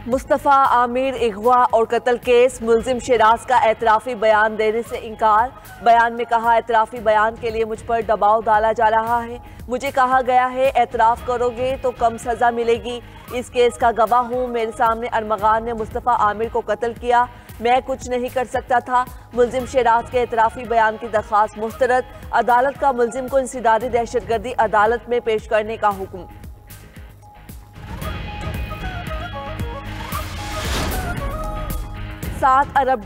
मुस्तफ़ा आमिर अगवा और कत्ल केस, मुलजिम शिराज का एतराफ़ी बयान देने से इनकार। बयान में कहा, एतराफ़ी बयान के लिए मुझ पर दबाव डाला जा रहा है। मुझे कहा गया है एतराफ़ करोगे तो कम सज़ा मिलेगी। इस केस का गवाह हूँ। मेरे सामने अरमगान ने मुस्तफ़ा आमिर को कत्ल किया, मैं कुछ नहीं कर सकता था। मुलजिम शिराज के एतराफ़ी बयान की दरख्वास्त मुस्तरद। अदालत का मुलजिम को इंसदादी दहशतगर्दी अदालत में पेश करने का हुक्म। $7 अरब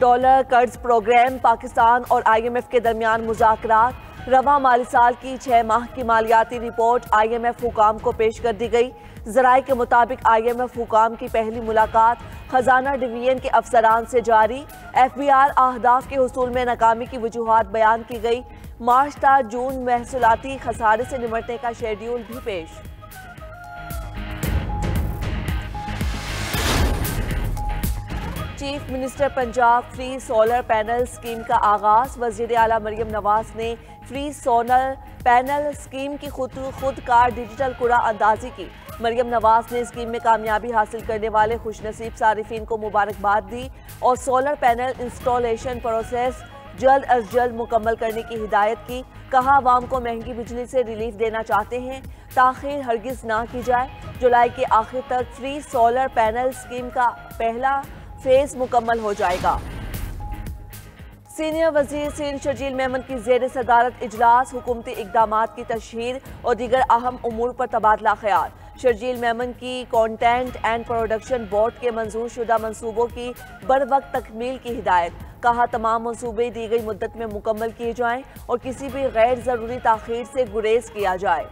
कर्ज प्रोग्राम, पाकिस्तान और IMF के दरमियान मुज़ाकरात। रवा माली साल की 6 माह की मालियाती रिपोर्ट IMF हुकाम को पेश कर दी गई। ज़राए के मुताबिक IMF हुकाम की पहली मुलाकात खजाना डिवीजन के अफसरान से जारी। FBR अहदाफ के हुसूल में नाकामी की वजूहात बयान की गई। मार्च ta जून महसूलाती खसारे से निमटने का शेड्यूल भी पेश। Chief minister Punjab free solar panel scheme का आगाज। वज़ीर आला मरियम नवाज ने फ्री सोलर पैनल स्कीम की खुदकार डिजिटल कुरा अंदाजी की। मरियम नवाज ने स्कीम में कामयाबी हासिल करने वाले खुशनसीब सारिफिन को मुबारकबाद दी और सोलर पैनल इंस्टॉलेशन प्रोसेस जल्द अज जल्द मुकम्मल करने की हिदायत की। कहा, आवाम को महंगी बिजली से रिलीफ देना चाहते हैं, ताखीर हरगिज ना की जाए। जुलाई के आखिर तक फ्री सोलर पैनल स्कीम का पहला फेज मुकम्मल हो जाएगा। सीनियर वजीर सिंध शर्जील मेमन की ज़ेर सदारत इजलास, हुकूमती इक़दामात की तशहीर और दीगर अहम उमूर पर तबादला ख्याल। शर्जील मेमन की कंटेंट एंड प्रोडक्शन बोर्ड के मंजूर शुदा मंसूबों की बरवक्त तकमील की हिदायत। कहा, तमाम मंसूबे दी गई मुद्दत में मुकम्मल किए जाएं और किसी भी गैर ज़रूरी ताख़ीर से गुरेज किया जाए।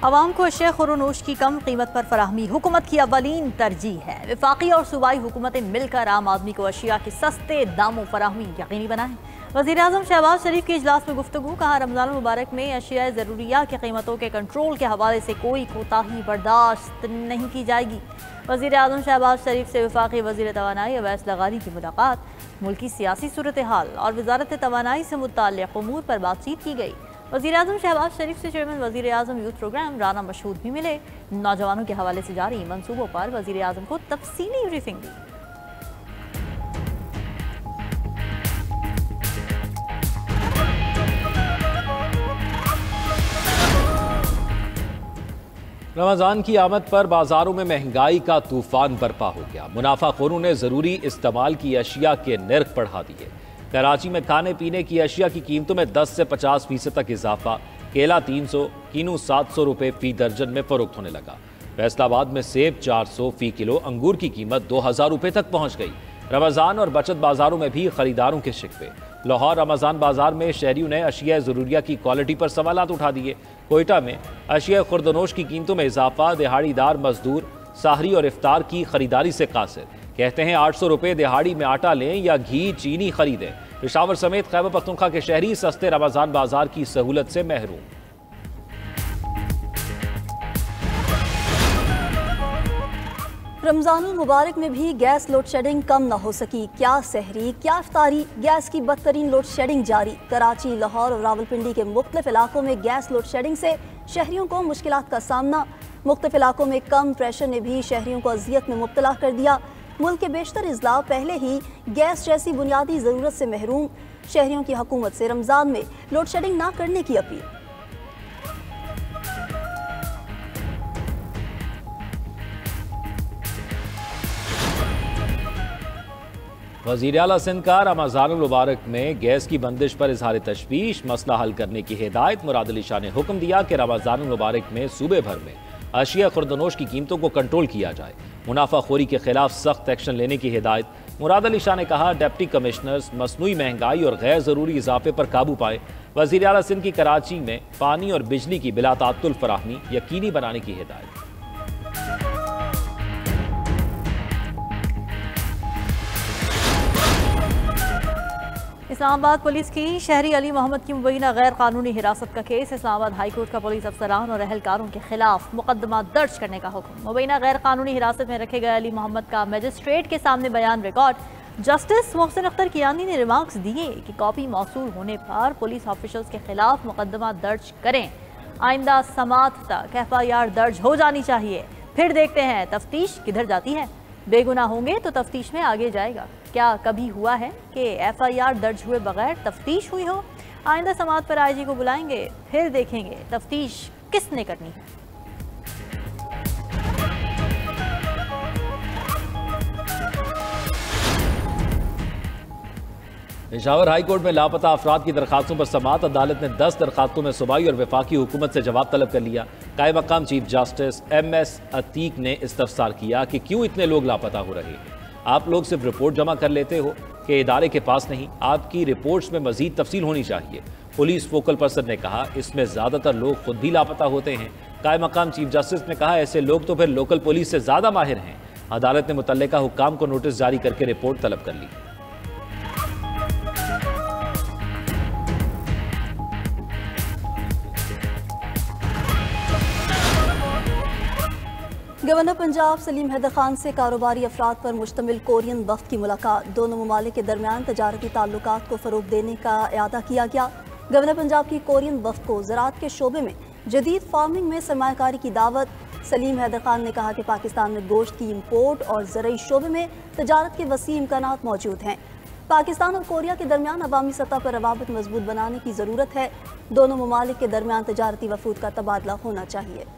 अवाम को अशिया खुरोनोश की कम कीमत पर फराहमी हुकूमत की अवलीन तरजीह है। वफाकी और सूबाई हुकूमतें मिलकर आम आदमी को अशिया के सस्ते दामों फराहमी यकीनी बनाएं। वज़ीर आज़म शहबाज शरीफ के इजलास में गुफ्तगू। कहा, रमज़ान मुबारक में अशिया ज़रूरिया की कीमतों के कंट्रोल के हवाले से कोई कोताही बर्दाश्त नहीं की जाएगी। वज़ीर आज़म शहबाज शरीफ से वफाकी वज़ीर तवानाई अवैस लगारी की मुलाकात। मुल्की सियासी सूरत हाल और वजारत तवानाई से मुत्तल्लिक़ उमूर पर बातचीत की गई। वज़ीर आज़म शहबाज शरीफ से चेयरमैन वज़ीर आज़म यूथ प्रोग्राम राना मशहूद भी मिले। नौजवानों के हवाले से जारी मंसूबों पर वज़ीर आज़म को तफसीली ब्रीफिंग दी। रमज़ान की आमद पर बाजारों में महंगाई का तूफान बरपा हो गया। मुनाफाखोरों ने ज़रूरी इस्तेमाल की अशिया के निर्ख बढ़ा दिए। कराची में खाने पीने की अशिया की कीमतों में 10 से 50% तक इजाफा। केला 300, कीनू 700 रुपये फी दर्जन में फरोख्त होने लगा। फैसलाबाद में सेब 400 फी किलो, अंगूर की कीमत 2000 रुपये तक पहुँच गई। रमज़ान और बचत बाजारों में भी खरीदारों के शिकवे। लाहौर रमज़ान बाजार में शहरियों ने अशिया ज़रूरिया की क्वालिटी पर सवालात उठा दिए। कोयटा में अशिया खुर्दनोश की कीमतों में इजाफा। दिहाड़ीदार मजदूर सहरी और इफ्तार की खरीदारी से कासिर। कहते हैं 800 रुपये दिहाड़ी में आटा लें या घी चीनी खरीदें। पेशावर समेत खैबर पख्तूनख्वा के शहरी सस्ते रमज़ान बाजार की सहूलत से महरूम। रमज़ान मुबारक में भी गैस लोड शेडिंग कम न हो सकी। क्या सहरी क्या इफ्तारी, गैस की बदतरीन लोड शेडिंग जारी। कराची, लाहौर और रावलपिंडी के मुख्तलिफ इलाकों में गैस लोड शेडिंग से शहरियों को मुश्किलात का सामना। मुख्तलिफ इलाकों में कम प्रेशर ने भी शहरियों को अजियत में मुब्तला कर दिया। मुल्क के बेशतर अजला पहले ही गैस जैसी बुनियादी ज़रूरत से महरूम। शहरियों की हुकूमत से रमज़ान में लोड शेडिंग ना करने की अपील। वज़ीर आला सिंध का रमज़ान मुबारक में गैस की बंदिश पर इजहार तशवीश। मसला हल करने की हिदायत। मुराद अली शाह ने हुक्म दिया कि रमज़ान मुबारक में सूबे भर में अशिया खुर्दनोश की कीमतों को कंट्रोल किया जाए। मुनाफाखोरी के खिलाफ सख्त एक्शन लेने की हिदायत। मुराद अली शाह ने कहा, डिप्टी कमिश्नर्स मसनूई महंगाई और गैर ज़रूरी इजाफे पर काबू पाए। वज़ीर आला सिंध की कराची में पानी और बिजली की बिला तात्तुल फराहमी यकीनी बनाने की हिदायत। इस्लामाबाद पुलिस की शहरी अली मोहम्मद की मुबैना गैर कानूनी हिरासत का केस। इस्लामाबाद हाई कोर्ट का पुलिस अफसरान और अहलकारों के खिलाफ मुकदमा दर्ज करने का हुक्म। मुबैना गैर कानूनी हिरासत में रखे गए अली मोहम्मद का मजिस्ट्रेट के सामने बयान रिकॉर्ड। जस्टिस मोहसिन अख्तर कियानी ने रिमार्क्स दिए कि कॉपी मौसूल होने पर पुलिस ऑफिसर्स के खिलाफ मुकदमा दर्ज करें। आइंदा समात तक FIR दर्ज हो जानी चाहिए। फिर देखते हैं तफ्तीश किधर जाती है। बेगुनाह होंगे तो तफ्तीश में आगे जाएगा। क्या कभी हुआ है कि FIR दर्ज हुए बगैर तफ्तीश हुई हो? आइंदा समात पर IG को बुलाएंगे, फिर देखेंगे तफ्तीश किसने करनी है। पेशावर हाई कोर्ट में लापता अफराद की दरखास्तों पर समात अदालत ने 10 दरखास्तों में सूबाई और वफाकी हुकूमत से जवाब तलब कर लिया। कायम मकाम चीफ जस्टिस MS अतीक ने इस्तफसार किया कि क्यों इतने लोग लापता हो रहे हैं। आप लोग सिर्फ रिपोर्ट जमा कर लेते हो कि इदारे के पास नहीं, आपकी रिपोर्ट्स में मजीद तफसील होनी चाहिए। पुलिस फोकल पर्सन ने कहा इसमें ज़्यादातर लोग खुद भी लापता होते हैं। कायम मकाम चीफ जस्टिस ने कहा ऐसे लोग तो फिर लोकल पुलिस से ज़्यादा माहिर हैं। अदालत ने मुतल्लिका हुक्काम को नोटिस जारी करके रिपोर्ट तलब कर ली। गवर्नर पंजाब सलीम हैदर खान से कारोबारी अफराद पर मुश्तमिल कोरियन वफ्द की मुलाकात। दोनों ममालिक के दरमियान तजारती ताल्लुकात को फ़रोग़ देने का इरादा किया गया। गवर्नर पंजाब की कोरियन वफ्द को ज़राअत के शोबे में जदीद फार्मिंग में सरमायाकारी की दावत। सलीम हैदर खान ने कहा कि पाकिस्तान में गोश्त की इम्पोर्ट और ज़रई शोबे में तजारत के वसी इम्कानात मौजूद हैं। पाकिस्तान और कोरिया के दरमियान अवामी सतह पर रवाबित मजबूत बनाने की ज़रूरत है। दोनों ममालिक के दरमियान तजारती वफूद का तबादला होना चाहिए।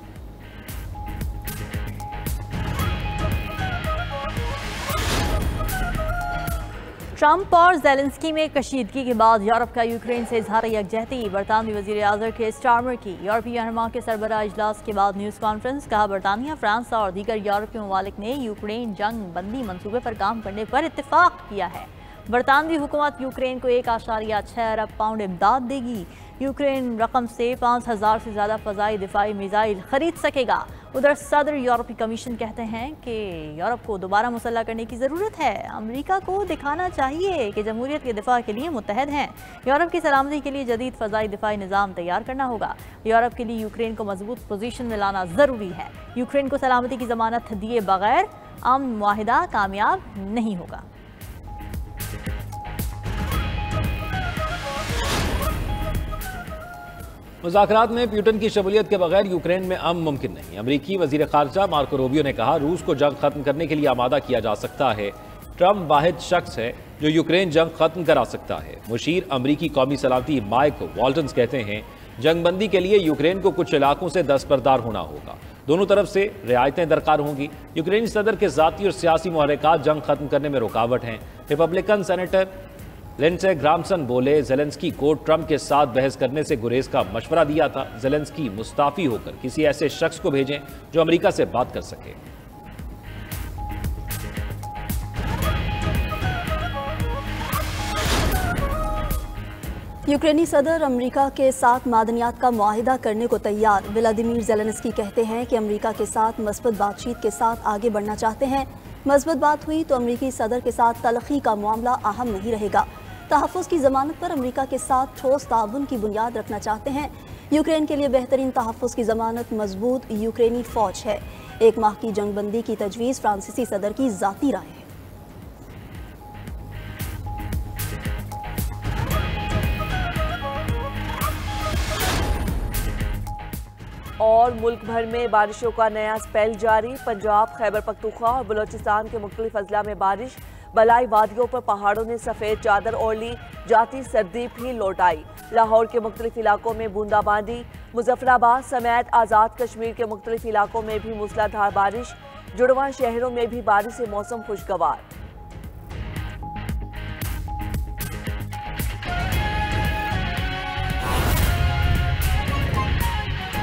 ट्रंप और ज़ेलेंस्की में कशीदगी के बाद यूरोप का यूक्रेन से इजहार यकजहती। बरतानवी वज़ीर आज़म के स्टारमर की यूरोपीय रहनुमा के सरबराह इजलास के बाद न्यूज़ कॉन्फ्रेंस। कहा बरतानिया, फ्रांस और दीगर यूरोपीय ममालिक ने यूक्रेन जंग बंदी मनसूबे पर काम करने पर इत्तेफाक किया है। बरतानवी हुकूमत यूक्रेन को 1.6 अरब पाउंड इमदाद देगी। यूक्रेन रकम से 5000 से ज़्यादा फ़ज़ाई दिफाई मिसाइल खरीद सकेगा। उधर सदर यूरोपीय कमीशन कहते हैं कि यूरोप को दोबारा मुसल्लह करने की ज़रूरत है। अमेरिका को दिखाना चाहिए कि जमहूरियत के दिफा के लिए मुत्तहद हैं। यूरोप की सलामती के लिए जदीद फ़ज़ाई दिफाई निज़ाम तैयार करना होगा। यूरोप के लिए यूक्रेन को मजबूत पोजीशन में लाना ज़रूरी है। यूक्रेन को सलामती की ज़मानत दिए बगैर अमन मुआहिदा कामयाब नहीं होगा। मुज़ाकरात में प्यूटन की शमूलियत के बगैर यूक्रेन में अमन मुमकिन नहीं। अमरीकी वज़ीर ख़ारजा मार्को रूबियो ने कहा रूस को जंग खत्म करने के लिए आमादा किया जा सकता है। ट्रंप वाहिद शख्स है जो यूक्रेन जंग खत्म करा सकता है। मुशीर अमरीकी कौमी सलामती माइक वाल्टन्स कहते हैं जंगबंदी के लिए यूक्रेन को कुछ इलाकों से दस्तबरदार होना होगा। दोनों तरफ से रियायतें दरकार होंगी। यूक्रेनी सदर के ज़ाती और सियासी मुहर्रिकात जंग खत्म करने में रुकावट हैं। रिपब्लिकन सेनेटर लिंडसे ग्राहमसन बोले ज़ेलेंस्की को ट्रंप के साथ बहस करने से गुरेज का मशवरा दिया था। ज़ेलेंस्की मुस्ताफ़ी होकर किसी ऐसे शख्स को भेजें जो अमेरिका से बात कर सके। यूक्रेनी सदर अमेरिका के साथ मादनियात का मुआहिदा करने को तैयार। व्लादिमीर ज़ेलेंस्की कहते हैं कि अमेरिका के साथ मस्बत बातचीत के साथ आगे बढ़ना चाहते हैं। मस्बत बात हुई तो अमेरिकी सदर के साथ तलखी का मामला अहम नहीं रहेगा। तहफ़्फ़ुज़ की ज़मानत पर अमेरिका के साथ ठोस ताउन की बुनियाद रखना चाहते हैं। यूक्रेन के लिए बेहतरीन तहफ़्फ़ुज़ की ज़मानत मजबूत यूक्रेनी फ़ौज है। 1 माह की जंगबंदी की तजवीज़ फ्रांसीसी सदर की ज़ाती राय है। और मुल्क भर में बारिशों का नया स्पेल जारी। पंजाब, खैबर पख्तूनख्वा और बलोचिस्तान के मुख्तलिफ अजला में बारिश। बलाई वादियों पर पहाड़ों ने सफ़ेद चादर ओढ़ ली। जाती सर्दी भी लौट आई। लाहौर के मुख्तलिफ इलाकों में बूंदाबांदी। मुजफ्फराबाद समेत आज़ाद कश्मीर के मुख्तलिफ इलाकों में भी मूसलाधार बारिश। जुड़वां शहरों में भी बारिश से मौसम खुशगवार।